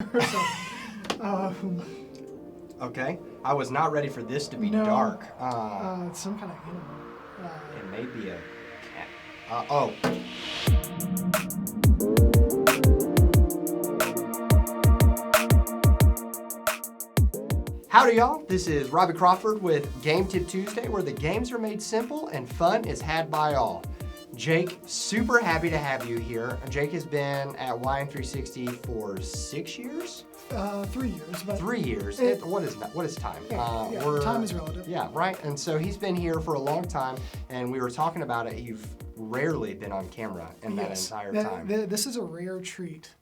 So, um, Okay. I was not ready for this to be No. dark. it's some kind of animal. It may be a cat. Oh. Howdy, y'all. This is Robbie Crawford with Game Tip Tuesday, where the games are made simple and fun is had by all. Jake, super happy to have you here. Jake has been at YM360 for 6 years? 3 years. But 3 years. What is time? Time is relative. Yeah, right. And so he's been here for a long time, and we were talking about it. You've rarely been on camera in that entire time. This is a rare treat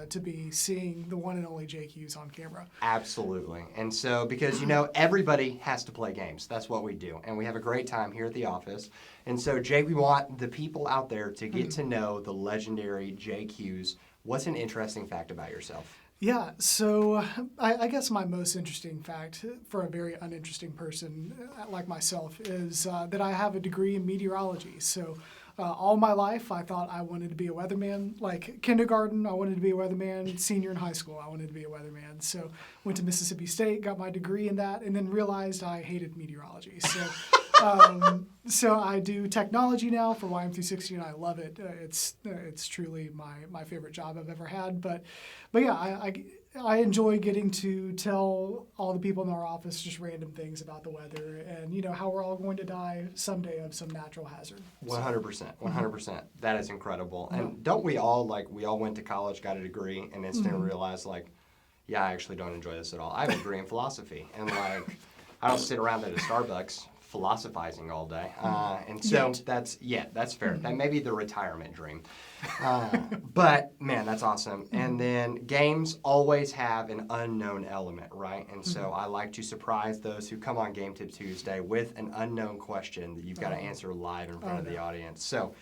to be seeing the one and only Jake Hughes on camera. Absolutely. And so, because, everybody has to play games. That's what we do. And we have a great time here at the office. And so, Jake, we want the people out there to get to know the legendary Jake Hughes. What's an interesting fact about yourself? Yeah, so I guess my most interesting fact for a very uninteresting person like myself is that I have a degree in meteorology. So all my life, I thought I wanted to be a weatherman. Like kindergarten, I wanted to be a weatherman. Senior in high school, I wanted to be a weatherman. So went to Mississippi State, got my degree in that, and then realized I hated meteorology. So so I do technology now for YM360, and I love it. It's truly my favorite job I've ever had. But yeah, I enjoy getting to tell all the people in our office just random things about the weather and how we're all going to die someday of some natural hazard. 100%. 100%. That is incredible. And don't we all went to college, got a degree, and instantly realized yeah, I actually don't enjoy this at all. I have a degree in philosophy, and I don't sit around at a Starbucks philosophizing all day. And so that's fair. That may be the retirement dream. But man, that's awesome. And then games always have an unknown element, right? And so I like to surprise those who come on Game Tip Tuesday with an unknown question that you've got to answer live in front of the audience. So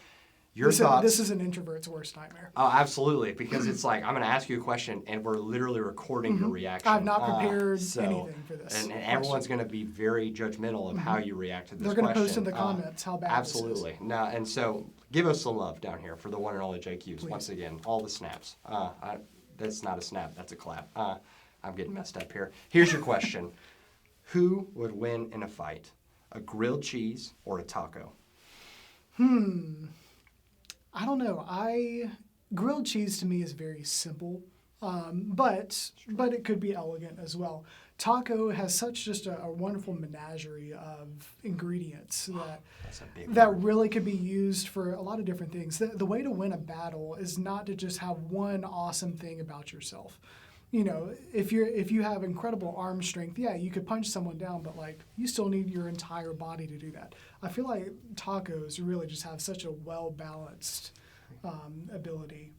your thoughts. This is an introvert's worst nightmare. Oh, absolutely. Because it's I'm going to ask you a question, and we're literally recording your reaction. I've not prepared anything for this. And everyone's going to be very judgmental of how you react to this question. They're going to post in the comments how bad absolutely. this is. No, and so give us some love down here for the one and only Jake Hughes. Once again, all the snaps. That's not a snap. That's a clap. I'm getting messed up here. Here's your question. Who would win in a fight? A grilled cheese or a taco? I don't know. Grilled cheese to me is very simple, but it could be elegant as well. Taco has such just a wonderful menagerie of ingredients that really could be used for a lot of different things. The way to win a battle is not to just have one awesome thing about yourself. If you have incredible arm strength, yeah, you could punch someone down, but you still need your entire body to do that. I feel like tacos really just have such a well-balanced ability.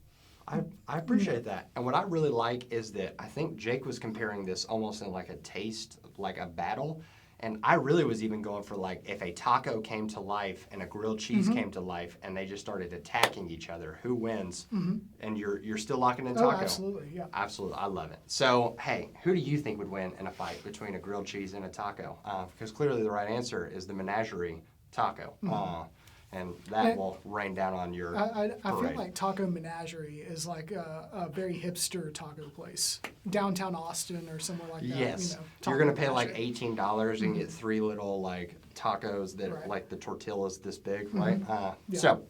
I appreciate that. And what I really like is that I think Jake was comparing this almost in a taste, like a battle. And I really was even going for if a taco came to life and a grilled cheese came to life and they just started attacking each other, who wins? And you're still locking in taco. Oh, absolutely, yeah. Absolutely, I love it. So, hey, who do you think would win in a fight between a grilled cheese and a taco? Because clearly the right answer is the menagerie taco. And that will rain down on your I feel like Taco Menagerie is a very hipster taco place. Downtown Austin or somewhere like that. Yes. You're going to pay $18 and get 3 little tacos that the tortilla's this big, right? So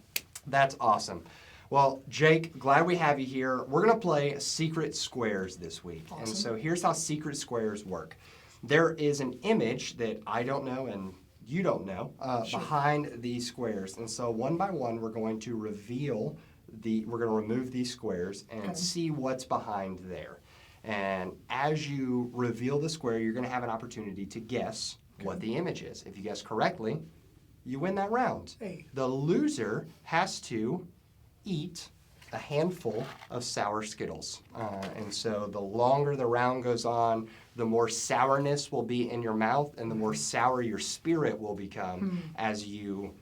that's awesome. Well, Jake, glad we have you here. We're going to play Secret Squares this week. Awesome. And so here's how Secret Squares work. There is an image that I don't know and you don't know behind these squares. And so one by one, we're going to remove these squares and see what's behind there. And as you reveal the square, you're going to have an opportunity to guess what the image is. If you guess correctly, you win that round. Hey. The loser has to eat a handful of sour Skittles. And so the longer the round goes on, the more sourness will be in your mouth and the more sour your spirit will become as you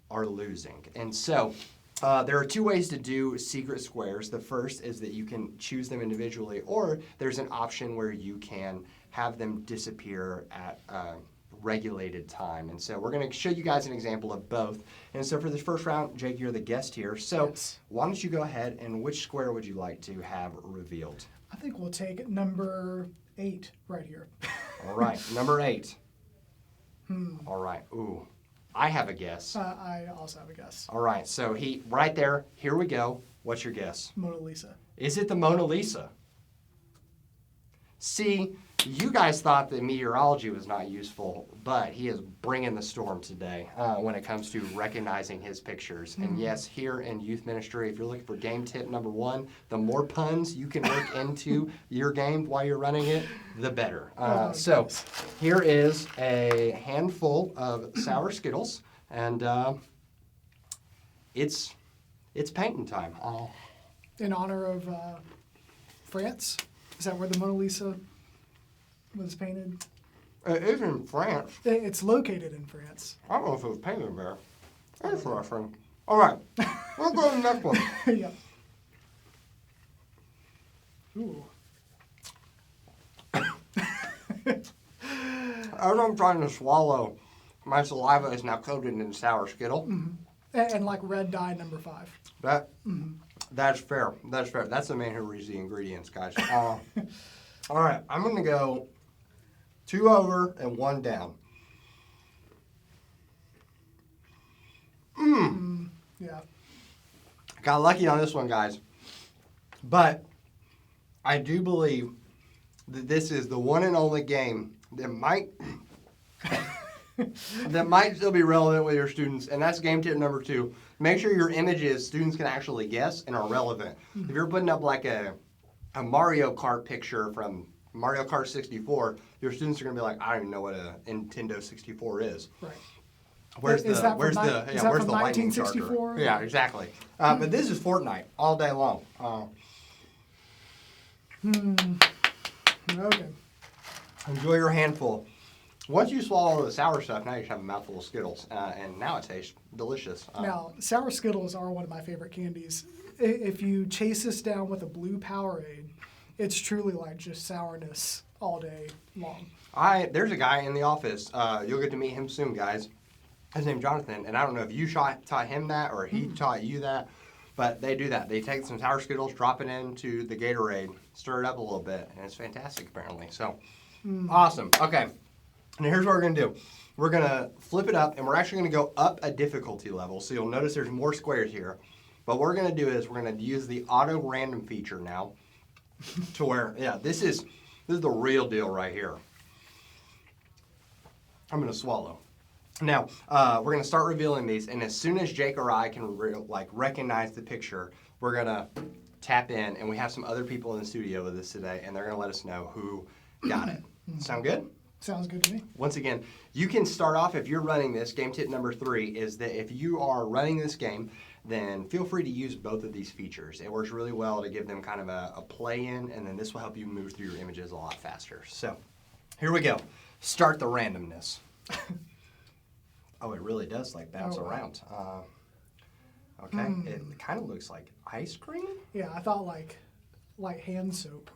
are losing. And so there are 2 ways to do secret squares. The first is that you can choose them individually, or there's an option where you can have them disappear at regulated time. And so we're going to show you guys an example of both. And so for this first round, Jake, you're the guest here. So why don't you go ahead and which square would you like to have revealed? I think we'll take number 8 right here. All right, number 8. All right. Ooh, I have a guess. I also have a guess. All right, so right there. Here we go. What's your guess? Mona Lisa. Is it the Mona Lisa? See, you guys thought that meteorology was not useful, but he is bringing the storm today when it comes to recognizing his pictures. And yes, here in youth ministry, if you're looking for game tip number 1, the more puns you can work into your game while you're running it, the better. So here is a handful of sour Skittles, and it's painting time. In honor of France? Is that where the Mona Lisa was painted? It is in France. It's located in France. I don't know if it was painted there. Interesting. All right, we'll go to the next one. Yeah. Ooh. As I'm trying to swallow, my saliva is now coated in sour Skittle. And like red dye number 5. That's fair. That's fair. That's the man who reads the ingredients, guys. All right, I'm going to go 2 over and 1 down. Yeah. Got lucky on this one, guys. But I do believe that this is the one and only game that might still be relevant with your students, and that's game tip number 2. Make sure your images students can actually guess and are relevant. If you're putting up like a Mario Kart picture from Mario Kart 64, your students are going to be like, I don't even know what a Nintendo 64 is. Right. Where's the lightning 1964? charger? Yeah, exactly. But this is Fortnite all day long. Okay. Enjoy your handful. Once you swallow the sour stuff, now you just have a mouthful of Skittles, and now it tastes delicious. Now, sour Skittles are one of my favorite candies. If you chase this down with a blue Powerade, it's truly like just sourness all day long. There's a guy in the office. You'll get to meet him soon, guys. His name's Jonathan, and I don't know if you taught him that or he taught you that, but they do that. They take some sour Skittles, drop it into the Gatorade, stir it up a little bit, and it's fantastic apparently. So, awesome. Okay. And here's what we're going to do. We're going to flip it up, and we're actually going to go up a difficulty level. So you'll notice there's more squares here. But what we're going to do is we're going to use the auto random feature now to where, this is the real deal right here. I'm going to swallow. Now, we're going to start revealing these, and as soon as Jake or I can recognize the picture, we're going to tap in, and we have some other people in the studio with us today, and they're going to let us know who got it. Sound good? Sounds good to me. Once again, you can start off if you're running this. Game tip number 3 is that if you are running this game, then feel free to use both of these features. It works really well to give them kind of a play-in, and then this will help you move through your images a lot faster. So, here we go. Start the randomness. Oh, it really does bounce around. Okay, it kind of looks like ice cream. Yeah, I thought like hand soap.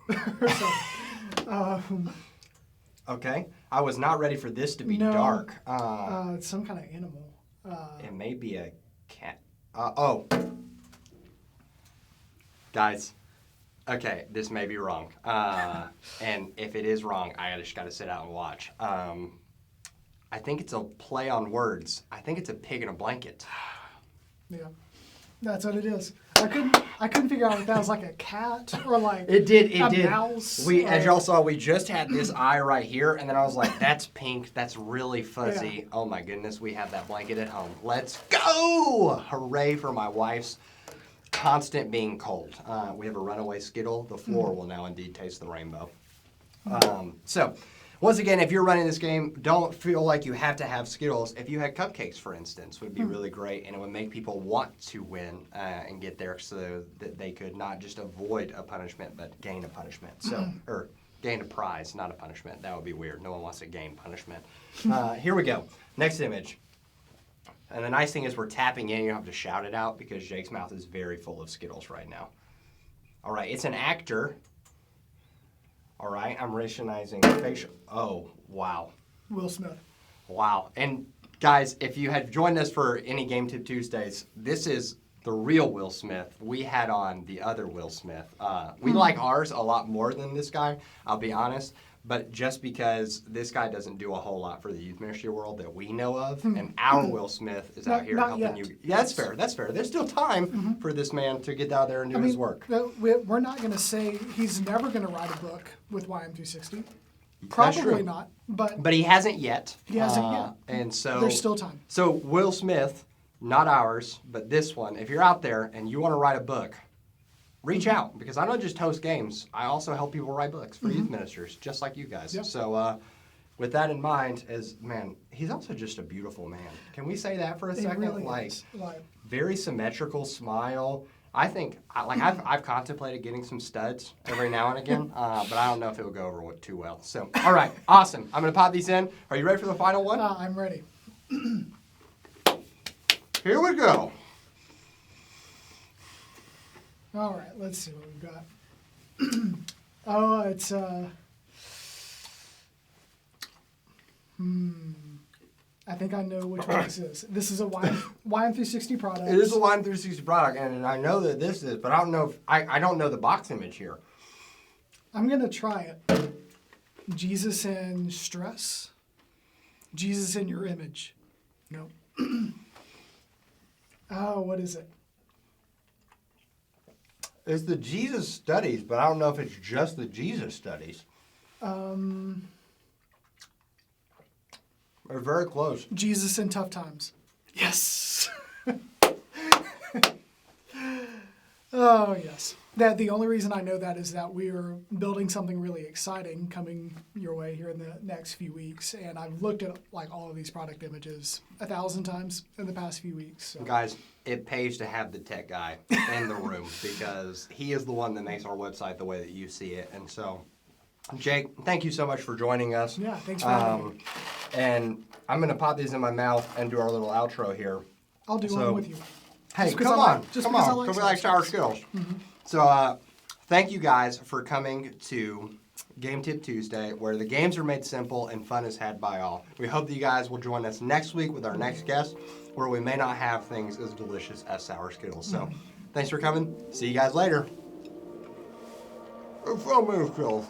Okay, I was not ready for this to be dark. It's some kind of animal. It may be a cat. Guys, okay, this may be wrong. And if it is wrong, I just got to sit out and watch. I think it's a play on words. I think it's a pig in a blanket. Yeah, that's what it is. I couldn't figure out if that was like a cat or like a mouse. As y'all saw, we just had this eye right here, and then I was like, that's pink, that's really fuzzy. Yeah. Oh my goodness, we have that blanket at home. Let's go! Hooray for my wife's constant being cold. We have a runaway Skittle. The floor will now indeed taste the rainbow. So, once again, if you're running this game, don't feel like you have to have Skittles. If you had cupcakes, for instance, would be really great, and it would make people want to win and get there so that they could not just avoid a punishment, but gain a punishment. So, or gain a prize, not a punishment. That would be weird. No one wants to gain punishment. Here we go. Next image. And the nice thing is we're tapping in. You don't have to shout it out because Jake's mouth is very full of Skittles right now. All right, it's an actor. All right, I'm recognizing facial. Oh, wow. Will Smith. Wow. And guys, if you had joined us for any Game Tip Tuesdays, this is the real Will Smith. We had on the other Will Smith. We like ours a lot more than this guy, I'll be honest. But just because this guy doesn't do a whole lot for the youth ministry world that we know of, and our Will Smith is out here not helping yet. you. Yeah, that's fair. That's fair. There's still time for this man to get out there and do his work. We're not going to say he's never going to write a book with YM360. Probably true. not, but But he hasn't yet. He hasn't yet. And so there's still time. So Will Smith, not ours, but this one, if you're out there and you want to write a book, reach out, because I don't just host games. I also help people write books for youth ministers, just like you guys. Yep. So with that in mind, he's also just a beautiful man. Can we say that for a second? Really like, is. very symmetrical smile. I think, I've contemplated getting some studs every now and again, but I don't know if it will go over too well. So, all right, awesome. I'm going to pop these in. Are you ready for the final one? I'm ready. Here we go. All right, let's see what we've got. Oh, it's I think I know which one this is. This is a YM360 product. It is a Line 360 product, and I know that this is, but I don't know if I don't know the box image here. I'm gonna try it. Jesus in stress. Jesus in your image. No. Oh, what is it? It's the Jesus Studies, but I don't know if it's just the Jesus Studies. They're very close. Jesus in tough times. Yes. Oh, yes. The only reason I know that is that we are building something really exciting coming your way here in the next few weeks. And I've looked at like all of these product images 1,000 times in the past few weeks. So. Guys, it pays to have the tech guy in the room because he is the one that makes our website the way that you see it. And so, Jake, thank you so much for joining us. Yeah, thanks for having me. And I'm going to pop these in my mouth and do our little outro here. I'll do one with you. Hey, Just come on. just Come because I on. like Because we like Sour Skittles. So, thank you guys for coming to Game Tip Tuesday, where the games are made simple and fun is had by all. We hope that you guys will join us next week with our next guest, where we may not have things as delicious as Sour Skittles. So, thanks for coming. See you guys later. It's so many Skittles.